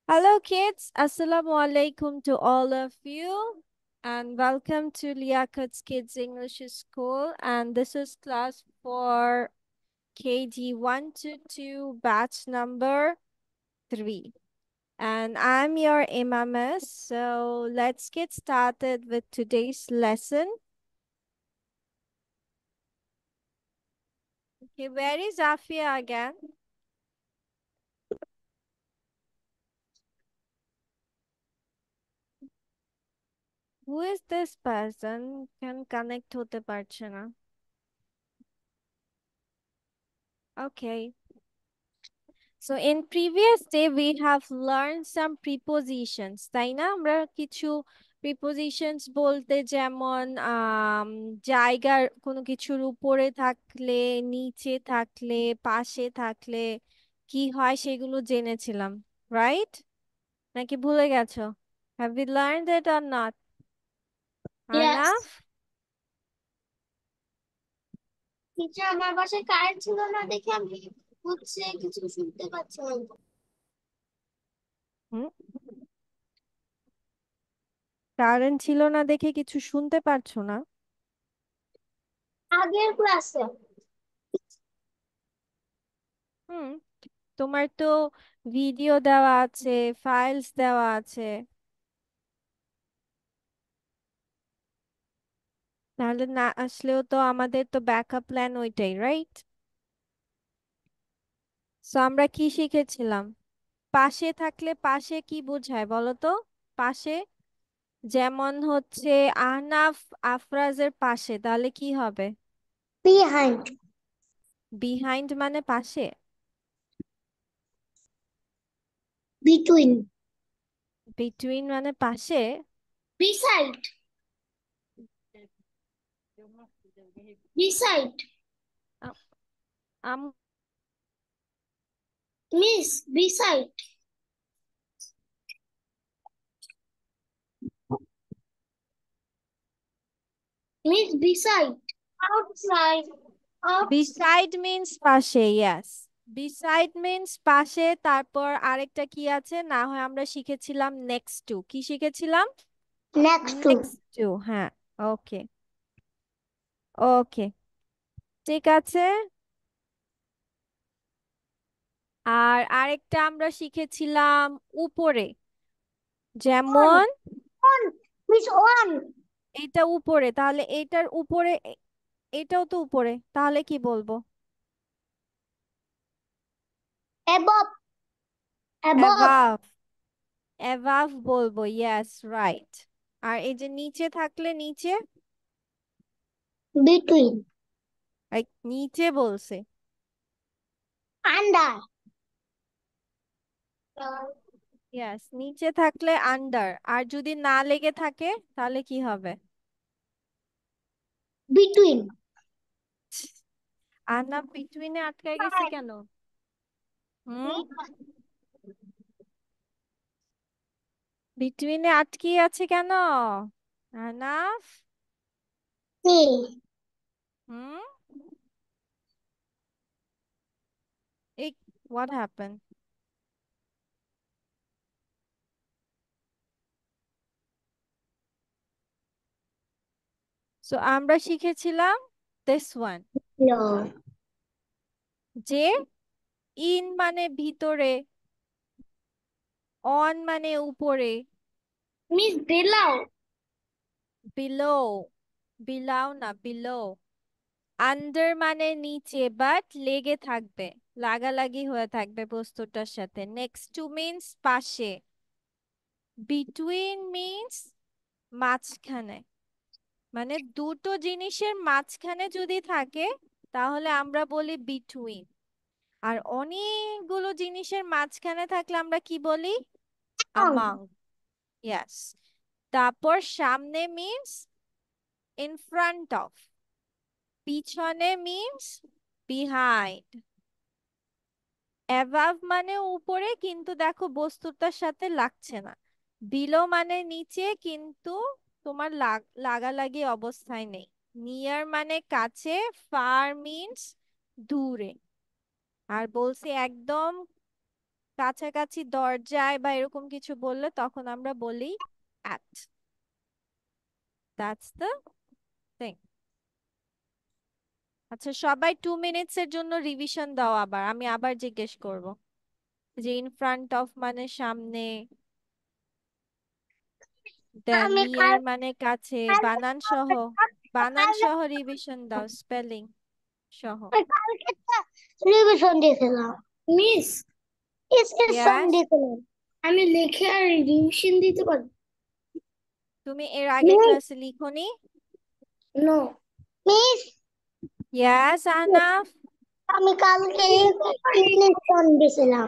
Hello, kids. Assalamu alaikum to all of you, and welcome to Liakat's Kids English School. And this is class for KG 1 to 2, batch number 3. And I'm your Imamis. So let's get started with today's lesson. Okay, where is Afia again? Who is this person? Can connect হতে পারছে না. Okay. So in previous day we have learned some prepositions. তাই না? আমরা কিছু prepositions বলতে যেমন জায়গার কোনো কিছুর উপরে থাকলে, নিচে থাকলে, পাশে থাকলে কি হয় সেগুলো জেনেছিলাম, right? নাকি ভুলে গেছো? Have we learned it or not? Yes. Arnav? Teacher আমার বাসায় কারেন্ট ছিল না দেখে আমি কিছু শুনতে পাচ্ছি না। হুম? কারেন্ট ছিল না দেখে কিছু শুনতে পারছো না? আগের ক্লাসে হুম, তোমার তো ভিডিও দেওয়া আছে, ফাইলস দেওয়া আছে, তাহলে না আসলেও তো আমাদের তো ব্যাকআপ প্ল্যান ওইটাই, রাইট? সো আমরা কি শিখেছিলাম? পাশে থাকলে পাশে কি বোঝায় বলো তো? পাশে যেমন হচ্ছে আহনাফ আফরাজের পাশে, তাহলে কি হবে? বিহাইন্ড বিহাইন্ড মানে পাশে? বিটুইন বিটুইন মানে পাশে? বিসাইড বিসাইড আ- um- miss beside miss beside outside beside means পাশে, ইয়েস। বিসাইড মিন্স পাশে, তারপর আরেকটা কি আছে না হয় আমরা শিখেছিলাম নেক্সট টু। কি শিখেছিলাম? নেক্সট টু নেক্সট টু, হ্যাঁ। ওকে, ওকে, ঠিক আছে। আর আরেকটা আমরা শিখেছিলাম উপরে, অন যেমন অন মিস অন এটা উপরে, তাহলে এটার উপরে এটাও তো উপরে, তাহলে কি বলবো? অ্যাবভ অ্যাবভ অ্যাভাভ, অ্যাভাভ বলবো, ইয়েস, রাইট। আর এই যে নিচে থাকলে নিচে, বিটুইন নিচে বলছে, আন্ডার ইয়েস, নিচে থাকলে আন্ডার। আর যদি না লেগে থাকে তাহলে কি হবে? বিটুইন আর না, বিটুইনে আটকায় গেছে কেন? হুম, বিটুইনে আটকে আছে কেন? আনাফ, সি হুম, এই, হোয়াট হ্যাপেন? সো আমরা শিখেছিলাম দিস ওয়ান, নো যে ইন মানে ভিতরে, অন মানে উপরে, মিস বেলাও বিলো, বিলাও না, বিলো। আন্ডার মানে নিচে, বাট লেগে থাকবে, লাগালাগি হয়ে থাকবে বস্তুটার সাথে। নেক্সট টু মিন্স পাশে। বিটুইন মিন্স মাঝখানে, মানে দুটো জিনিসের মাঝখানে যদি থাকে তাহলে আমরা বলি বিটুইন। আর অনেকগুলো জিনিসের মাঝখানে থাকলে আমরা কি বলি? Among, yes. তারপর সামনে মিন্স ইন ফ্রন্ট অফ, পিছনে মিন্স বিহাইন্ড। অ্যাভাব মানে উপরে কিন্তু দেখো বস্তুটার সাথে লাগছে না। বিলো মানে নিচে কিন্তু তোমার লাগালাগি অবস্থায় নেই। নিয়ার মানে কাছে, ফার মিন্স দূরে। আর বলছি একদম কাছাকাছি দরজায় বা এরকম কিছু বললে তখন আমরা বলি at. That's the thing. আচ্ছা, সবাই 2 মিনিটস এর জন্য রিভিশন দাও। আবার আমি আবার জিজ্ঞেস করব যে ইন ফ্রন্ট অফ মানে সামনে, দেন আমি নিয়ার মানে কাছে, বানান সহ, বানান সহ রিভিশন দাও, স্পেলিং সহ। কালকে রিভিশন দিয়েছিলাম মিস। এর সং ইয়াস, দিয়েছিলাম। আমি লিখে আর রিভিশন দিতে পারি? তুমি এর আগের মিস, ক্লাসে লিখোনি? No miss. ইয়াস আনাফ। আমি কালকে ইংলিশ সং দিয়েছিলাম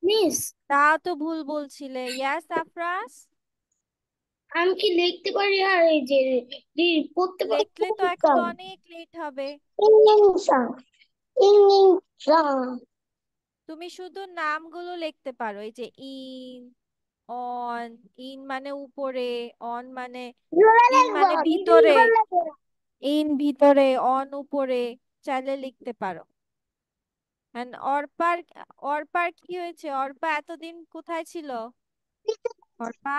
মিস। তাও তো ভুল বলছিলে। ইয়াস আফরাস। আমি কি লিখতে পারি আর এই যে পড়তে লিখলে তো এখন তো অনেক লেট হবে। English song, English song. তুমি শুধু নামগুলো লিখতে পারো, এই যে ইন, অন। ইন মানে উপরে, অন মানে, জোরে ইন লিখবো, মানে মিটিং ভিতরে, করলে ইন ভিতরে, অন উপরে, চাইলে লিখতে পারো। এন্ড অর্পার, অর্পার কি হয়েছে? অর্পা এতদিন কোথায় ছিল? Arpa,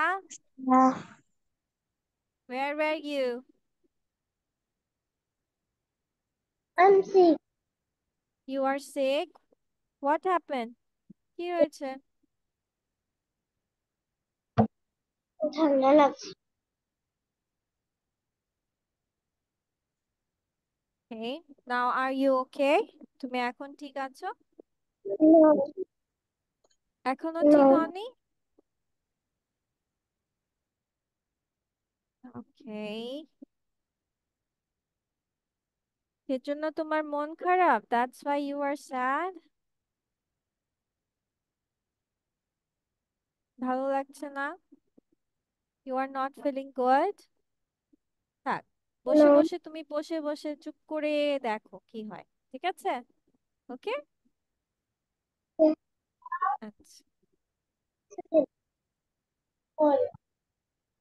where were you? আনছি। You are sick? What happened? কি হয়েছে? ঠান্ডা লাগছে। Okay, now are you okay? তুমি এখন ঠিক আছো? নো, এখনো নো। ঠিক হওনি? Okay. সেজন্য তোমার মন খারাপ? That's why you are sad? ভালো লাগছে না? You are not feeling good? থাক, বসে নো। বসে তুমি বসে বসে চুপ করে দেখো কি হয়। ঠিক আছে? ওকে। আচ্ছা,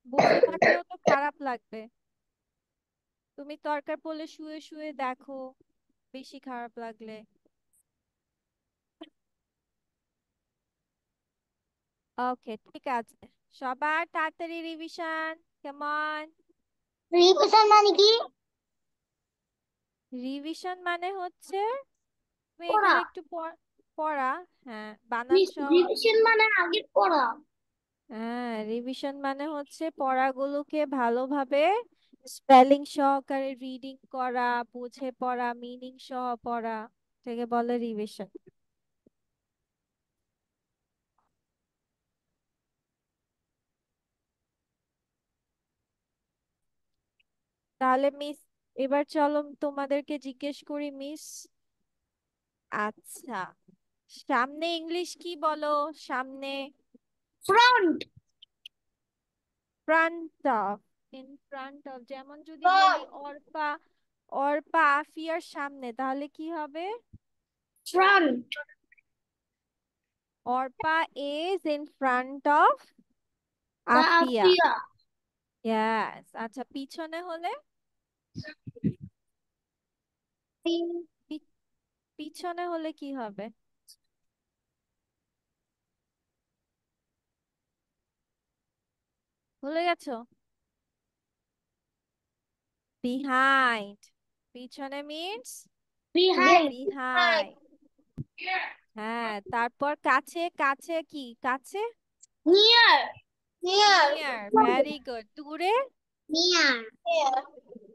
বসে থাকলেও তো খারাপ লাগবে। তুমি দরকার পড়লে শুয়ে শুয়ে দেখো, বেশি খারাপ লাগলে। ওকে, ঠিক আছে। সবার তাড়াতাড়ি রিভিশন, কেমন? রিভিশন মানে কি? রিভিশন মানে হচ্ছে তুমি পড়া। এগুলো একটু পড়া। হ্যাঁ, বানান মিস, সহ। রিভিশন মানে আগের পড়া। হ্যাঁ, রিভিশন মানে হচ্ছে পড়াগুলোকে ভালোভাবে স্পেলিং সহকারে রিডিং করা, বুঝে পড়া, মিনিং সহ পড়া, এটাকে বলে রিভিশন। তাহলে মিস, এবার চলো তোমাদেরকে জিজ্ঞেস করি মিস। আচ্ছা, সামনে ইংলিশ কি বলো? সামনে front. Front of, in front of. যেমন যদি বলি অর্পা, অর্পা আফিয়ার সামনে, তাহলে কি হবে? Front. Arpa is in front of the Afia. Afia. Yes. আচ্ছা, পিছনে হলে? পি- পিছনে হলে কি হবে? ভুলে গেছো? বিহাইন্ড। পিছনে মিন্স বিহাইন্ড। বিহাইন্ড। হ্যাঁ, তারপর কাছে, কাছে কি? কাছে near. Near. Near, very good. দূরে near.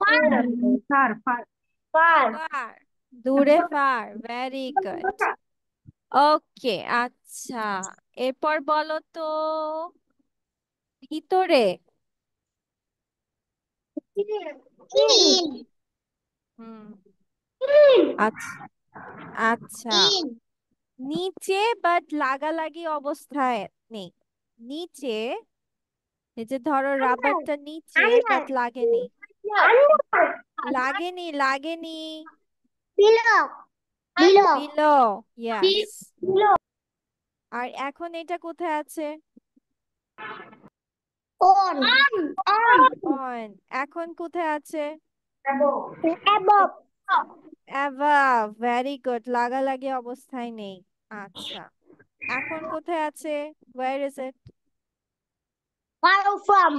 Far. Far, far. Far. Far, দূরে ফার, ভেরি গুড। ওকে, আচ্ছা, এরপর বলো তো ভিতরে। ইন। Hmm, in. আচ্ছা, আচ্ছা, ইন। নিচে বাট লাগালাগি অবস্থায় নেই। নিচে, এই যে ধরো আন্ডার। রাবারটা নিচে আন্ডার। বাট লাগেনি। আন্ডার। লাগেনি, লাগেনি। Below. Below. Below, yes. Below. আর এখন এটা কোথায় আছে? অন। অন। অন। এখন কোথায় আছে? অ্যাবভ। Above, very good. লাগালাগি অবস্থায় নেই। আচ্ছা, এখন কোথায় আছে? Where is it? Far from.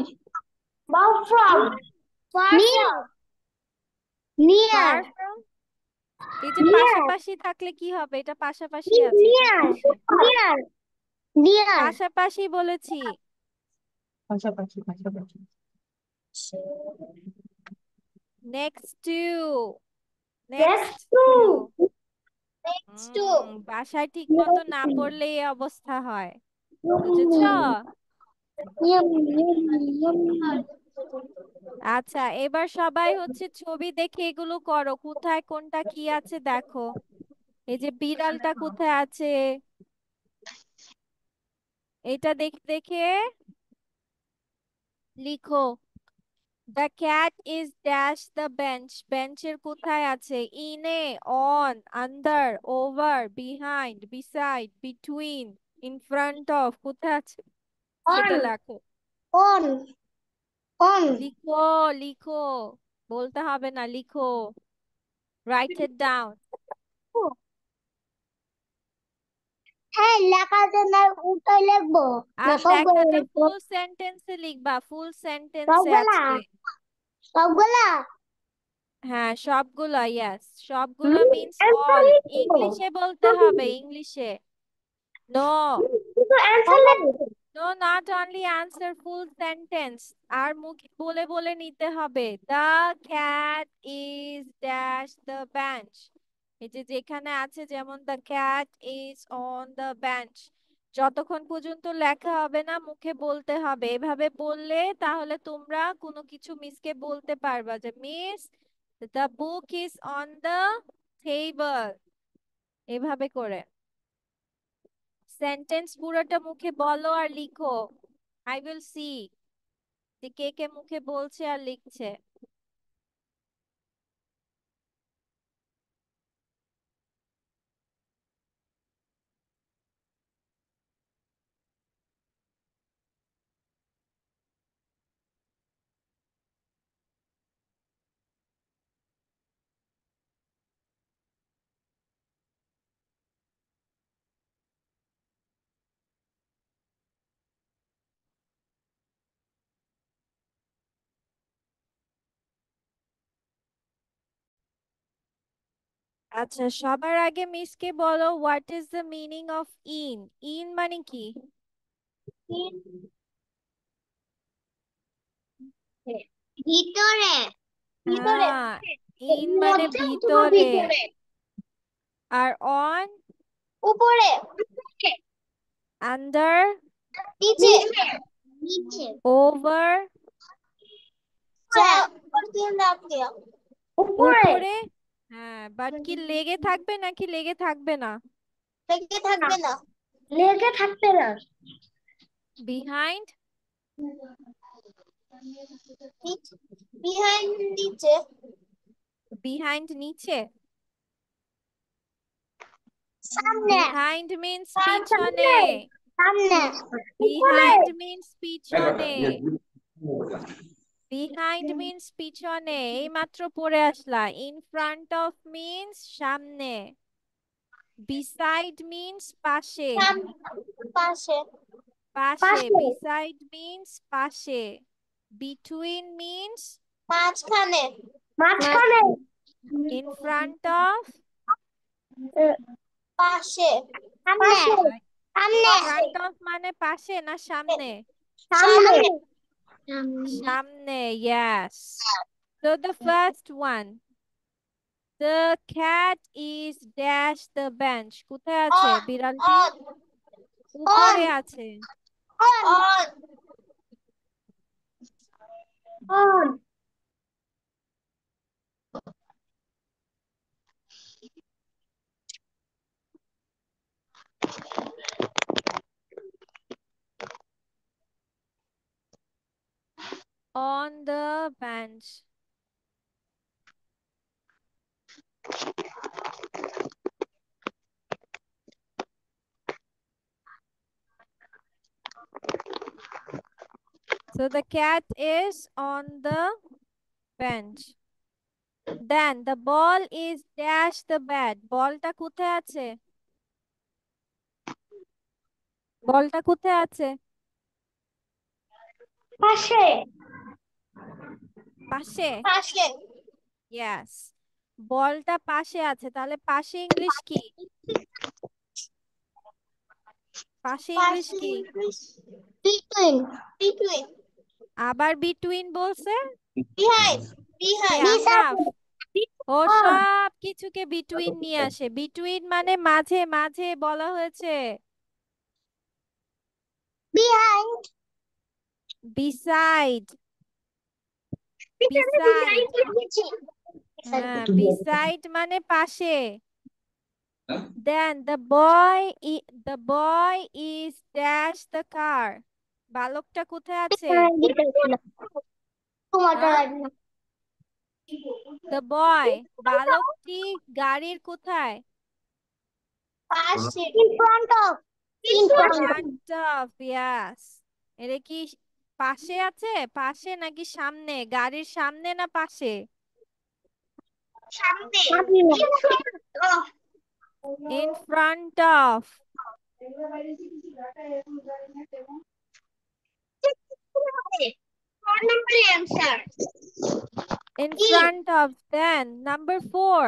Far from. Far near. From. Near. Far from? এই যে Near. পাশাপাশি থাকলে কি হবে? এটা পাশাপাশি আছে, এটার Near. পাশে। Near. Near. পাশাপাশি বলেছি। পাশাপাশি পাশাপাশি। Next to. Next Next to. to. Next to. বাসায় ঠিক মতো না পড়লে এই অবস্থা হয়, বুঝেছো? আচ্ছা, এবার সবাই হচ্ছে ছবি দেখে এগুলো করো, কোথায় কোনটা কি আছে দেখো। এই যে বিড়ালটা কোথায় আছে, এটা দেখে দেখে লিখো। The cat is dash the bench, বেঞ্চের কোথায় আছে? ইনে, on, under, over, behind, beside, between, in front of, কোথায় আছে সেটা On. লেখো। On. On. লিখো, লিখো, বলতে হবে না, লিখো। Right it down. হ্যাঁ লেখাতে না উল্টাই লিখবো না আর সবগুলো লেখাটা লিখবো ফুল সেন্টেন্সে লিখবা, ফুল সেন্টেন্সে সবগুলা আজকে। সবগুলা হ্যাঁ, সবগুলো, ইয়েস, সবগুলো মিন্স অ্যান্সার অল। লিখবো ইংলিশে বলতে হবে, ইংলিশে। নো, শুধু অ্যান্সার লিখবো no, not only answer, full sentence. আর মুখে বলে বলে নিতে হবে। The cat is dash the bench, এই যে যেখানে আছে, যেমন the cat is on the bench, যতক্ষণ পর্যন্ত লেখা হবে না মুখে বলতে হবে। এভাবে বললে তাহলে তোমরা কোনো কিছু মিসকে বলতে পারবা যে miss, the book is on the table, এভাবে করে। সেন্টেন্স পুরোটা মুখে বলো আর লিখো। আই উইল সি যে কে কে মুখে বলছে আর লিখছে। আচ্ছা, সবার আগে মিসকে বলো, what is the meaning of in? In মানে কি? ভিতরে ভিতরে হ্যাঁ, ইন মানে মধ্যে অথবা ভিতরে। ভিতরে আর অন? উপরে আন্ডার? নিচে নিচে ওভার? উপরে উপরে? হ্যাঁ, বাট কি লেগে থাকবে নাকি লেগে থাকবে না? লেগে থাকবে না লেগে থাকবে না বিহাইন্ড? বিহাইন্ড নিচে বিহাইন্ড নিচে? সামনে বিহাইন্ড মিন্স সামনে পিছনে। সামনে উপরে বিহাইন্ড মিন্স পিছনে। বিহাইন্ড মিন্স পিছনে, এই মাত্র পড়ে আসলা। ইন ফ্রন্ট অফ মিন্স সামনে। বিসাইড মিন্স পাশে। পাশে পাশে, পাশে বিসাইড মিন্স পাশে। বিটুইন মিন্স মাঝখানে মাঝখানে ইন ফ্রন্ট অফ। পাশে সামনে ইন সামনে ফ্রন্ট অফ মানে পাশে না সামনে? সামনে সামনে, yes. So the first one, the cat is dash the bench, কোথায় আছে on বিড়ালটি? on উপরে on আছে। on on On the bench. So the cat is on the bench. Then the ball is dash the bat. বলটা কোথায় আছে? বলটা কোথায় আছে? পাশে। পাশে। পাশে। ইয়েস, বলটা পাশে আছে, তাহলে পাশে ইংলিশ কি? পাশে ইংলিশ পাশে কি? English between. বিটুইন। আবার বিটুইন বলছে। বিহাইন্ড। ওকে, বিহাইন্ড। আননাফ। ও বিফোর। সব কিছুকে বিটুইন নিয়ে আসে, বিটুইন মানে মাঝে মাঝে বলা হয়েছে। বিহাইন্ড। বিসাইড। পিছনে বিসাইড। বিহাইন্ড লিখেছি। হ্যাঁ, বিসাইড মানে পাশে। Then the boy is dash the car. বালকটা কোথায় আছে? টমেটো হ্যাঁ, রান্না। the boy, বালকটি গাড়ির কোথায়? পাশে। In front of. In In front of. front of, yes. এটা কি পাশে আছে, পাশে নাকি সামনে? গাড়ির সামনে না পাশে? সামনে। In front of. In front of. Phone নাম্বারে answer. In in. front of. Then number 4.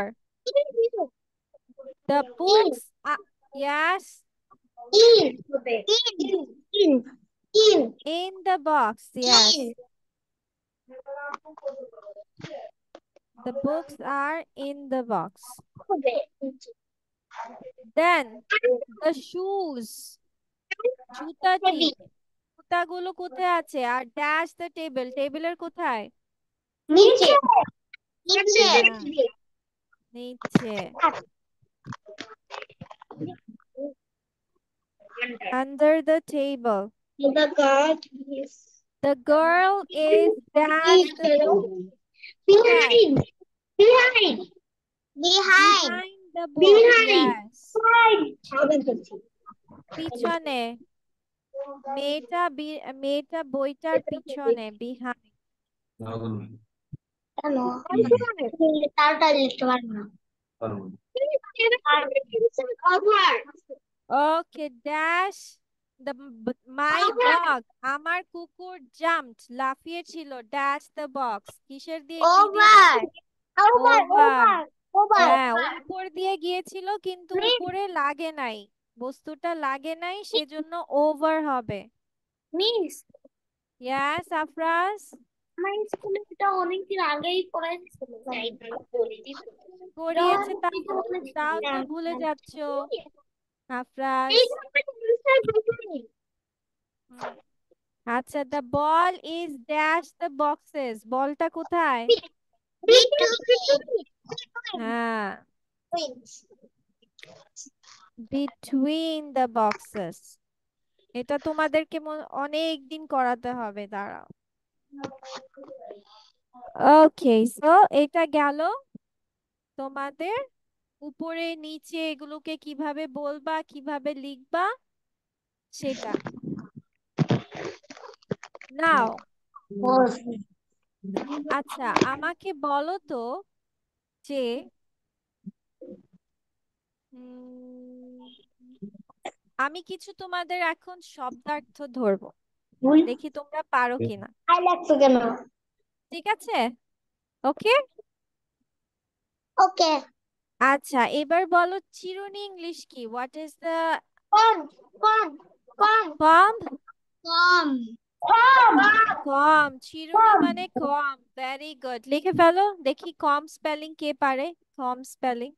The in. books. Yes. In হবে। In. In. In. In the box. In Yes. The books are in the box. হবে। Then the shoes. জুতাটি। Heavy. জুতাগুলো কোথায় আছে? আর dash the table, টেবিলের কোথায়? নিচে। নিচে। হ্যাঁ, নিচে। Under the table. The God is The girl is dash is the book. কোথায়? behind. Behind. Behind. Behind the book. Behind. Yes. Behind. পিছনে। মেয়েটা বইটার পিছনে, behind. কেন? তাড়াতাড়ি লিখতে পারবো না। Over. Okay, dash my dog. আমার কুকুর jumped, লাফিয়েছিল, dash the box. কিসের দিয়ে, কি দিয়ে? Over. Over. Over. Over. Over. হ্যাঁ, উপর দিয়ে গিয়েছিল কিন্তু উপরে লাগে নাই, বস্তুটা লাগে নাই, সেজন্য ওভার হবে। মিস, ইয়াস আফরাজ। আমার স্কুলে এটা অনেকদিন আগেই পড়াইছিল। করিয়েছে, তাও তো ভুলে যাচ্ছ আফরাজ। হুম। আচ্ছা, the ball is dash the boxes, বলটা কোথায়? হ্যাঁ, বিটুইন দ্য বক্সেস। এটা তোমাদেরকে অনেক দিন করাতে হবে, দাঁড়াও। ওকে, সো এটা গেল তোমাদের উপরে নিচে এগুলোকে কিভাবে বলবা, কিভাবে লিখবা সেটা। নাও, আচ্ছা আমাকে বলো তো যে উম, আমি কিছু তোমাদের এখন শব্দার্থ ধরবো, দেখি তোমরা পারো কিনা। আই লাগছে কেন? ঠিক আছে? ওকে। ওকে। আচ্ছা, এবার বলো চিরুনি ইংলিশ কি? হোয়াট ইজ দ্য কম। কম। কম। কম? কম। কম। কম, চিরুনি কম। মানে কম। ভেরি গুড, লিখে ফেলো দেখি কম স্পেলিং কে পারে। কম স্পেলিং,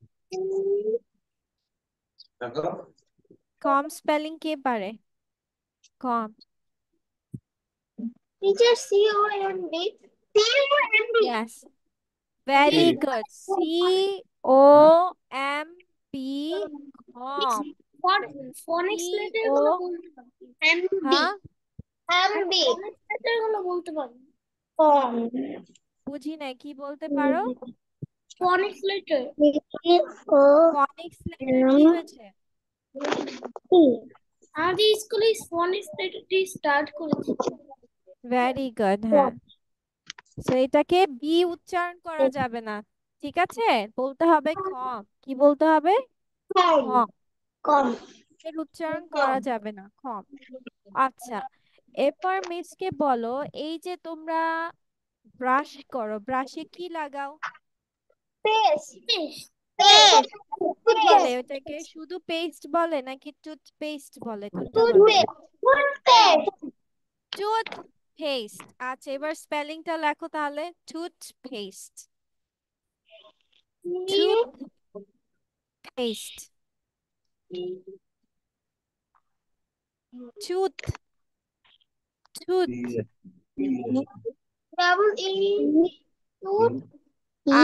কম স্পেলিং কে পারে? Comb. Teacher COMB। COMB। Yes, very good, COMP। Comb. Phonics letter CO। গুলো বলতে পারবি? এমবি। হ্যাঁ, এমবি। ফনিক্স লেটার গুলো বলতে পারবি? কম। বুঝি নাই, কি বলতে পারো? Phonics letter. ও ফনিক্স লেটার এম কি হয়েছে? টি। আমাদের স্কুলে ফনিক্স লেটার দিয়ে স্টার্ট করেছে। ভেরি গুড, হ্যাঁ। সো এটাকে বি উচ্চারণ করা যাবে না, ঠিক আছে? বলতে হবে কম। কি বলতে হবে? কম। কম। কম। এর উচ্চারণ করা যাবে না, কম। আচ্ছা, এরপর মিসকে বলো, এই যে তোমরা ব্রাশ করো, ব্রাশে কি লাগাও? পেস্ট। কি বলে ওটাকে? শুধু পেস্ট বলে নাকি টুথপেস্ট বলে, কোনটা বলে? টুথপেস্ট। টুথপেস্ট। আচ্ছা, এবার স্পেলিংটা লেখো তাহলে। Toothpaste, toothpaste, tooth, tooth. Double E. Tooth.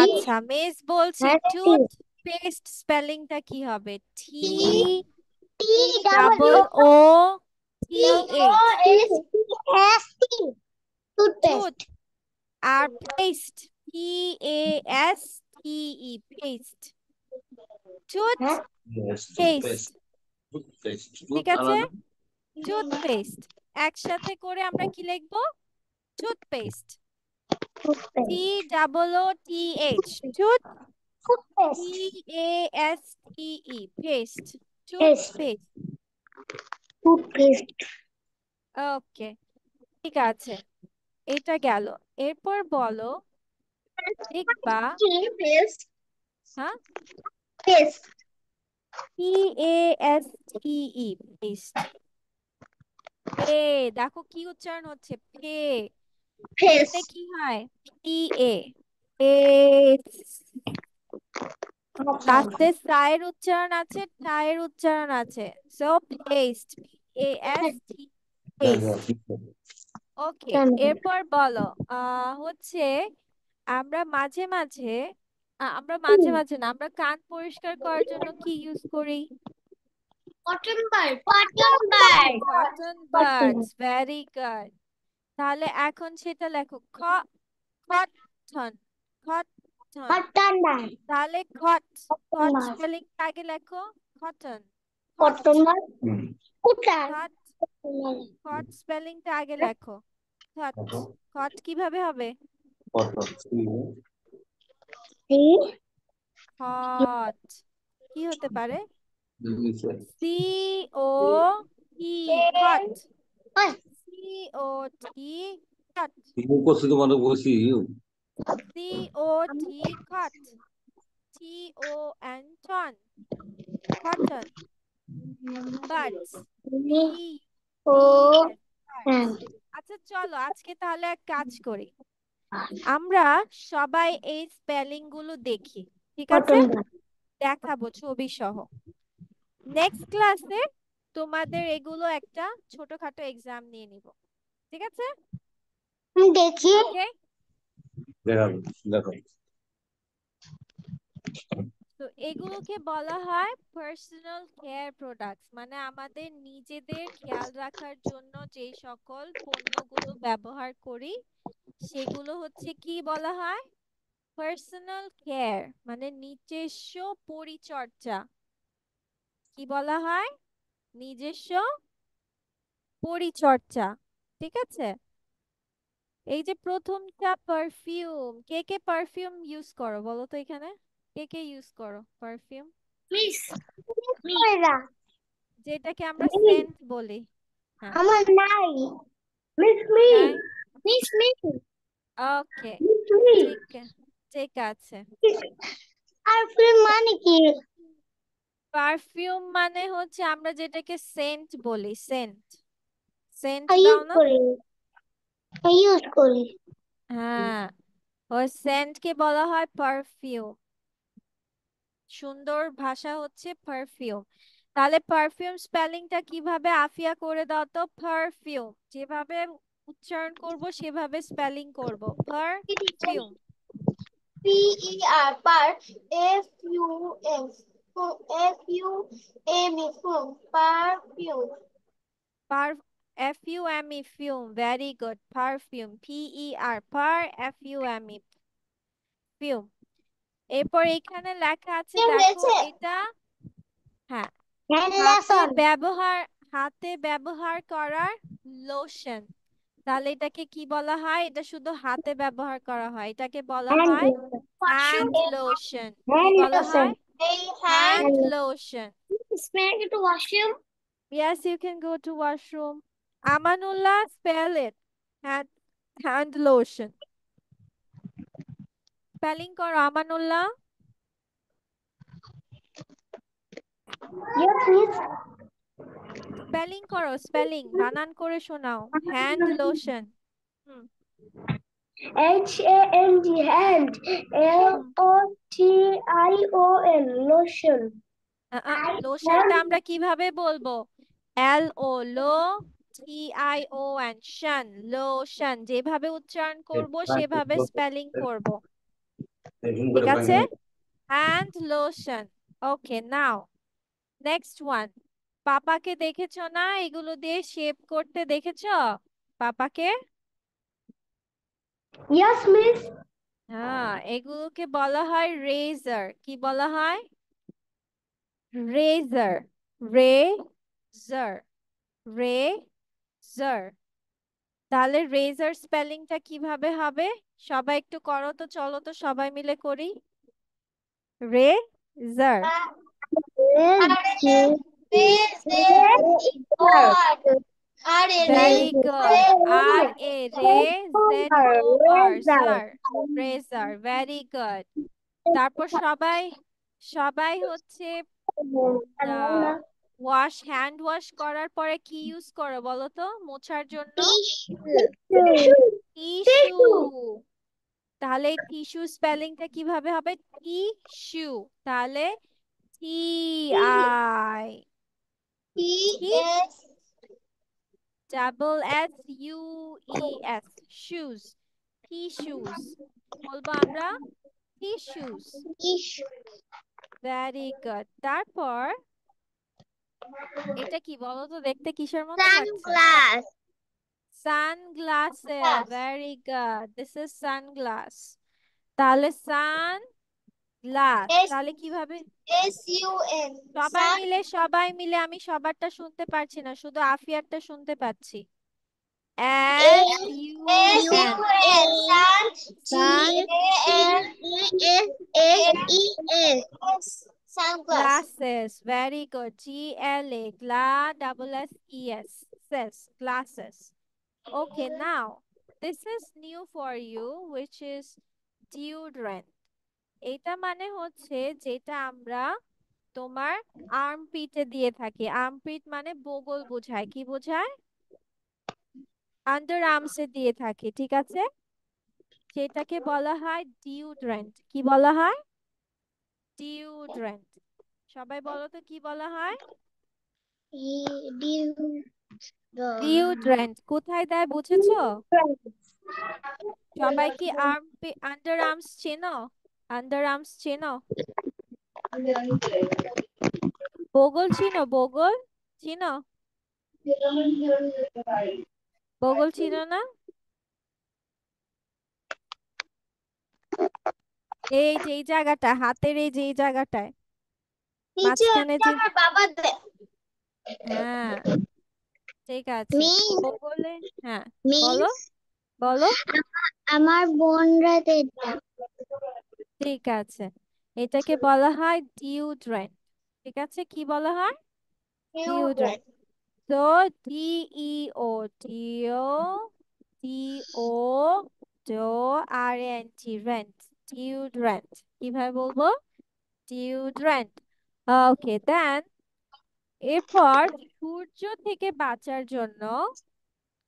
আচ্ছা, মিস বলছি টুথপেস্ট স্পেলিংটা কি হবে? T T double double O T O H. S S T. Tooth. Toothpaste. আর paste, P A S T E, paste. Tooth paste, ঠিক আছে? Toothpaste একসাথে করে আমরা কি লিখবো? Toothpaste, T double O T H, tooth, P A S T E, paste, toothpaste. Toothpaste. Okay, ঠিক আছে, এটা গেল। এরপর বলো, দেখবা, পেস্ট। হ্যাঁ, paste. P A S T E, paste. পে, দেখো কি উচ্চারণ হচ্ছে, পে। পেতে কি হয়? পি এ, লাস্টে সায়ের উচ্চারণ আছে, টায়ের উচ্চারণ আছে। So paste, A S T, paste. Okay, এরপর বলো, হচ্ছে আমরা মাঝে মাঝে, আমরা মাঝে মাঝে না, আমরা কান পরিষ্কার করার জন্য কি ইউজ করি? Cotton bud. Cotton bud. Cotton buds, very good. তাহলে এখন সেটা লেখো, কটন, কটন। Cotton bud. তাহলে খট, খট স্পেলিং আগে লেখো, কটন, খট, কটন বাড। কোথায়? খট, খট স্পেলিংটা আগে লেখো, খট। খট কিভাবে হবে? খট কি হতে পারে? সি ও টি, খট, সি ও টি, খট, C O T, cot, T O N, ton, cotton. Birds, B O E S, birds. আচ্ছা চলো আজকে তাহলে এক কাজ করি, আমরা সবাই এই স্পেলিং গুলো দেখি, ঠিক আছে? Cotton bud. দেখাবো ছবি সহ। নেক্সট ক্লাসে তোমাদের এগুলো একটা ছোটখাটো এক্সাম নিয়ে নিব, ঠিক আছে? দেখি। ওকে, তো এগুলোকে বলা হয় পার্সোনাল কেয়ার প্রোডাক্টস, মানে আমাদের নিজেদের খেয়াল রাখার জন্য যে সকল পণ্যগুলো ব্যবহার করি সেগুলো হচ্ছে কি বলা হয়? পার্সোনাল কেয়ার, মানে নিজস্ব পরিচর্যা। কি বলা হয়? নিজস্ব পরিচর্যা, ঠিক আছে? এই যে প্রথমটা পারফিউম, কে কে পারফিউম ইউজ করো বলো তো, এখানে কে কে ইউজ করো পারফিউম? মিস। যেটাকে আমরা সেন্ট বলি। হ্যাঁ, আমার নাই। Miss me. নাই? Miss me. Okay, miss me. ঠিক, ঠিক আছে। আর ফিল্ম মানে কি? পারফিউম মানে হচ্ছে আমরা যেটাকে সেন্ট বলি, সেন্ট, সেন্ট দাও ইউজ না? করি। ইউজ করি। হ্যাঁ, ওই সেন্টকে বলা হয় পারফিউম। সুন্দর ভাষা হচ্ছে পারফিউম। তাহলে পারফিউম স্পেলিংটা কিভাবে, আফিয়া করে দাও তো। পারফিউম যেভাবে উচ্চারণ করব সেভাবে স্পেলিং করব, perfume. P E R per. F U M. F U M E fume. Perfume. Per, F U M E, fume, very good. Perfume, P E R, per, F U M E, fume. এরপর এখানে লেখা আছে, কি দেখো হয়েছে? এটা, হ্যাঁ, hand হাতে লেসন। ব্যবহার, হাতে ব্যবহার করার লোশন। তাহলে এটাকে কি বলা হয়? এটা শুধু হাতে ব্যবহার করা হয়, এটাকে বলা হ্যান্ড হয় লেসন। Hand lotion. কি হ্যান্ড বলা লেসন। হয়? এই hand. Hand lotion. Smell to washroom. Yes, you can go to washroom. Amanullah, spell it. Hand lotion. Spelling kor Amanullah. Yes, miss. Spelling করো, স্পেলিং বানান করে শোনাও। Hand lotion. HAND, hand. LOTION, lotion. লোশনটা আমরা কিভাবে বলবো? LO lo, TION shun, lotion. যেভাবে উচ্চারণ করব সেভাবে স্পেলিং করব, ঠিক আছে? Hand lotion. Okay, now next one. পাপাকে দেখেছো না? এগুলো দিয়ে শেপ করতে দেখেছো পাপাকে? Yes, miss. হ্যাঁ, এগুলোকে বলা হয় রেজার। কি বলা হয়? রেজার। রেজার, রেজার। তাহলে রেজার স্পেলিংটা কিভাবে হবে? সবাই একটু করো তো, চলো তো সবাই মিলে করি। রেজার। Very good. আর এ রে জেড ও আর, জার। রেজার, ভেরি গুড। তারপর সবাই সবাই হচ্ছে হ্যান্ড ওয়াশ করার পরে কি ইউজ করো বলো তো মোছার জন্য? টিস্যু। তাহলে টিস্যু স্পেলিংটা কিভাবে হবে? টিস্যু। তাহলে T I double S U E S, shoes. Tissues বলবো আমরা, টিস্যুস। Very good. তারপর এটা কি বলো তো, দেখতে কিসের মতো লাগছে? Sunglass. Sunglasses. Very good, this is sunglass. তাহলে সান গ্লাস। তাহলে কিভাবে? SUN. সবাই মিলে আমি সবারটা শুনতে পারছি না, শুধু আফিয়ারটা শুনতে পাচ্ছি। S U N, Sun. Sun Sunglass. Glasses. Very good. GLA, gla double S E S, ses, glasses. Okay, now this is new for you, which is deodorant. এটা মানে হচ্ছে যেটা আমরা তোমার আর্মপিটে দিয়ে থাকি। আর্মপিট মানে বগল বোঝায়। কি বোঝায়? আন্ডার আর্মসে দিয়ে থাকি, ঠিক আছে? সেটাকে বলা হয় ডিওড্রেন্ট। কি বলা হয়? ডিওড্রেন্ট। সবাই বলো তো কি বলা হয়? ডিওড্রেন্ট। কোথায় দেয় বুঝেছো? সবাই কি আন্ডার আর্মস চেনো? আন্ডার আর্মস চেনো? বগল চিনো? বগল চিনো? বগল চিনো না? এই যে এই জায়গাটা, হাতের এই যে এই জায়গাটায় মাঝখানে যে, বাবা দেয়। হ্যাঁ ঠিক আছে। মিস, বগলে, হ্যাঁ বলো, মিস, বলো। আমার বোনরা দেয়। ঠিক আছে, এটাকে বলা হয় ডিওড্রেন্ট। ঠিক আছে, কি বলা হয়? ডিওড্রেন্ট। তো DEO, deo, DO, do, RNT, rent, deodorant. কিভাবে বলবো? ডিওড্রেন্ট। ওকে, দেন এরপর সূর্য থেকে বাঁচার জন্য,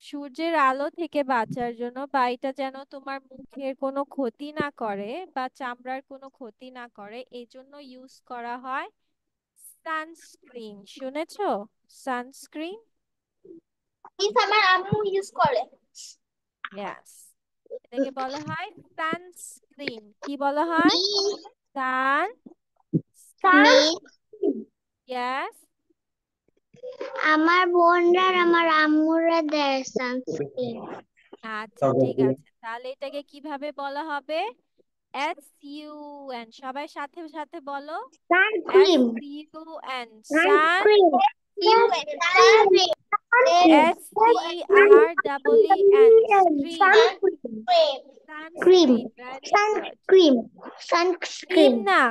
সূর্যের আলো থেকে বাঁচার জন্য, বা এটা যেন তোমার মুখের কোনো ক্ষতি না করে বা চামড়ার কোনো ক্ষতি না করে, এই জন্য ইউজ করা হয় সানস্ক্রিন। শুনেছো? সানস্ক্রিন। মিস, আমার আম্মু ইউজ করে। ইয়েস, এটাকে বলা হয় সানস্ক্রিন। কি বলা হয়? সানস্ক্রিন। Miss, yes. আমার বোনরা আর আমার আম্মুরা দেয় সানস্ক্রিন। আচ্ছা ঠিক আছে, তাহলে এটাকে কিভাবে বলা হবে? SUN। সবাই সাথে সাথে বলো। Suncream, SUN, sun. Suncream, suncream, SCREEN, screen. Cream, sunscreen. Very good. Suncream, cream sunscreen, না,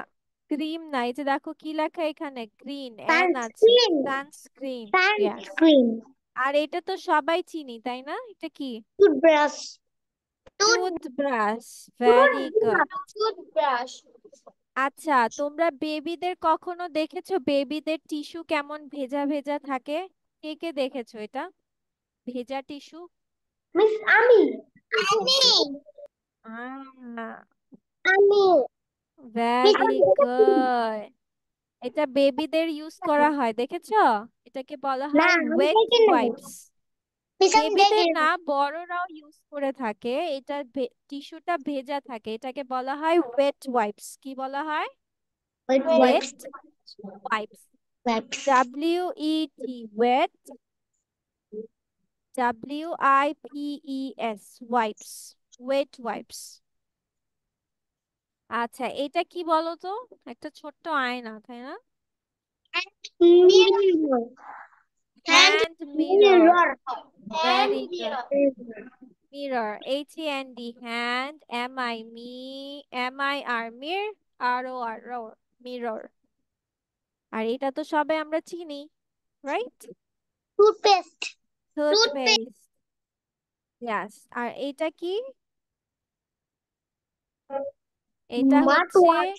ক্রিম না, এই যে দেখো কি লেখা এখানে, গ্রিন এন আছে, সানস্ক্রিন। সানস্ক্রিন। ইয়াস। সানস্ক্রিন। আর এটা তো সবাই চিনি তাই না, এটা কি? Toothbrush. Tooth toothbrush. Very good. Toothbrush. Toothbrush. আচ্ছা, তোমরা বেবিদের কখনো দেখেছো বেবিদের টিস্যু কেমন ভেজা ভেজা থাকে? কে কে দেখেছো এটা, ভেজা টিস্যু? মিস আমি। আমি। আমি। মিস ভেরি আমি দেখেছি। গুড। এটা বেবিদের ইউজ করা হয়, দেখেছো? এটাকে বলা না হয় আমি ওয়েট দেখি নাই। ওয়াইপস। মিস আমি দেখি বেবিদের না, নাই। বড়রাও ইউজ করে থাকে। এটা টিস্যুটা ভেজা থাকে, এটাকে বলা হয় ওয়েট ওয়াইপস। কি বলা হয়? Wet wipes. Wet wipes. Wipes. WET, wet. WIPES, wipes. Wet wipes. আচ্ছা, এটা কি বলো তো? একটা ছোট্ট আয়না তাই না? Mirror. Hand hand mirror. Mirror. Hand very good. Mirror. Mirror, HAND, hand, MIR, ROR, mirror. আর এটা তো সবাই আমরা চিনি, right? Toothpaste. Toothpaste. Toothpaste. Yes. আর এটা কি? এটা মাউথ হচ্ছে wash.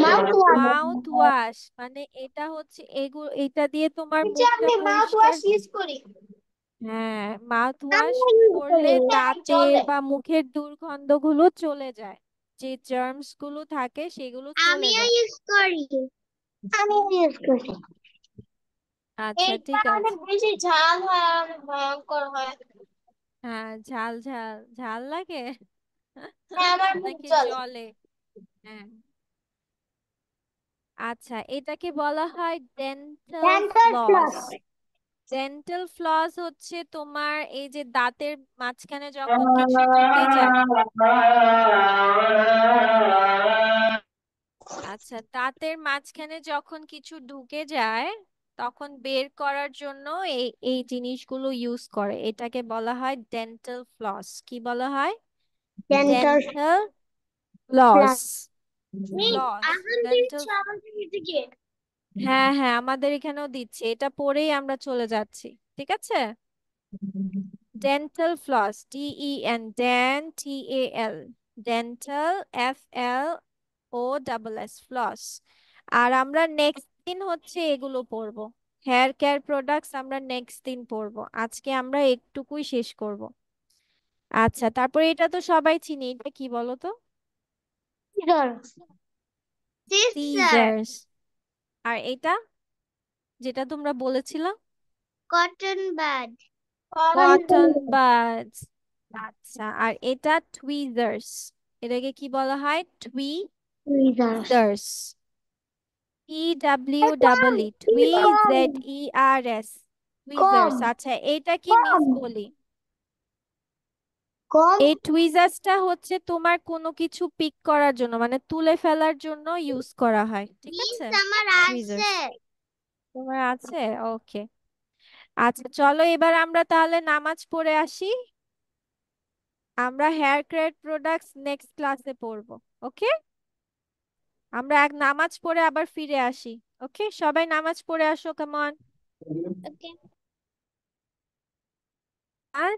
Mouth wash. Mouth wash. মানে এটা হচ্ছে এগুলো, এটা দিয়ে তোমার যে মুখটা আমি মাউথ পরিষ্কার। ওয়াশ ইউজ করি। হ্যাঁ, মাউথ ওয়াশ আমিও ইউজ করলে করি। দাঁতের জলে। বা মুখের দুর্গন্ধগুলো চলে যায়, যে জার্মস গুলো থাকে সেগুলো চলে আমিও যায়। ইউজ করি। আমিও ইউজ করি। আচ্ছা, ঠিক এটা অনেক আছে। বেশি ঝাল হয় আর অনেক ভয়ঙ্কর হয়। হ্যাঁ, ঝাল ঝাল ঝাল লাগে। হ্যাঁ আমার মুখ নাকি জ্বলে। জলে? হ্যাঁ। আচ্ছা, এটাকে বলা হয় dental dental floss. Floss. Dental floss হচ্ছে তোমার এই যে দাঁতের মাঝখানে যখন কিছু ঢুকে যায়। আচ্ছা, দাঁতের মাঝখানে যখন কিছু ঢুকে যায় তখন বের করার জন্য এই এই জিনিসগুলো ইউজ করে, এটাকে বলা হয় ডেন্টাল ফ্লস। কি বলা হয়? Dental dental floss. Floss. Miss floss. আগুন ডেন্টাল। দিচ্ছ আমাদের এদিকে। হ্যাঁ হ্যাঁ, আমাদের এখানেও দিচ্ছে, এটা পরেই আমরা চলে যাচ্ছি। ঠিক আছে। Dental floss, DEN, DENTAL, dental, FLOSS, floss. আর আমরা নেক্সট দিন হচ্ছে এগুলো পড়বো, হেয়ার কেয়ার প্রোডাক্টস আমরা নেক্সট দিন পড়বো, আজকে আমরা একটুকুই শেষ করব। আচ্ছা, তারপরে এটা তো সবাই চিনি, এটা কি বলো তো? সিজার। সিজার। সিজার্স। আর এটা যেটা তোমরা বলেছিলা? Cotton bud. Cotton buds. আচ্ছা, আর এটা টুইজার্স। এটাকে কি বলা হয়? সিজার। টুইজার্স। কম। TWEE, কম। TWEZERS, কম। টুইজার্স। আচ্ছা, এটা কি মিস কম। বলি? কম। এই টুইজার্সটা হচ্ছে তোমার কোনো কিছু পিক করার জন্য, মানে তুলে ফেলার জন্য ইউজ করা হয়, ঠিক মিস আছে? আমার আছে। টুইজার্স তোমার আছে? ওকে। আচ্ছা, চলো এবার আমরা তাহলে নামাজ পড়ে আসি। আমরা হেয়ার কেয়ার প্রোডাক্টস নেক্সট ক্লাসে পড়বো। ওকে, আমরা এক নামাজ পড়ে আবার ফিরে আসি। ওকে, সবাই নামাজ পড়ে আসো, কেমন? ওকে। আর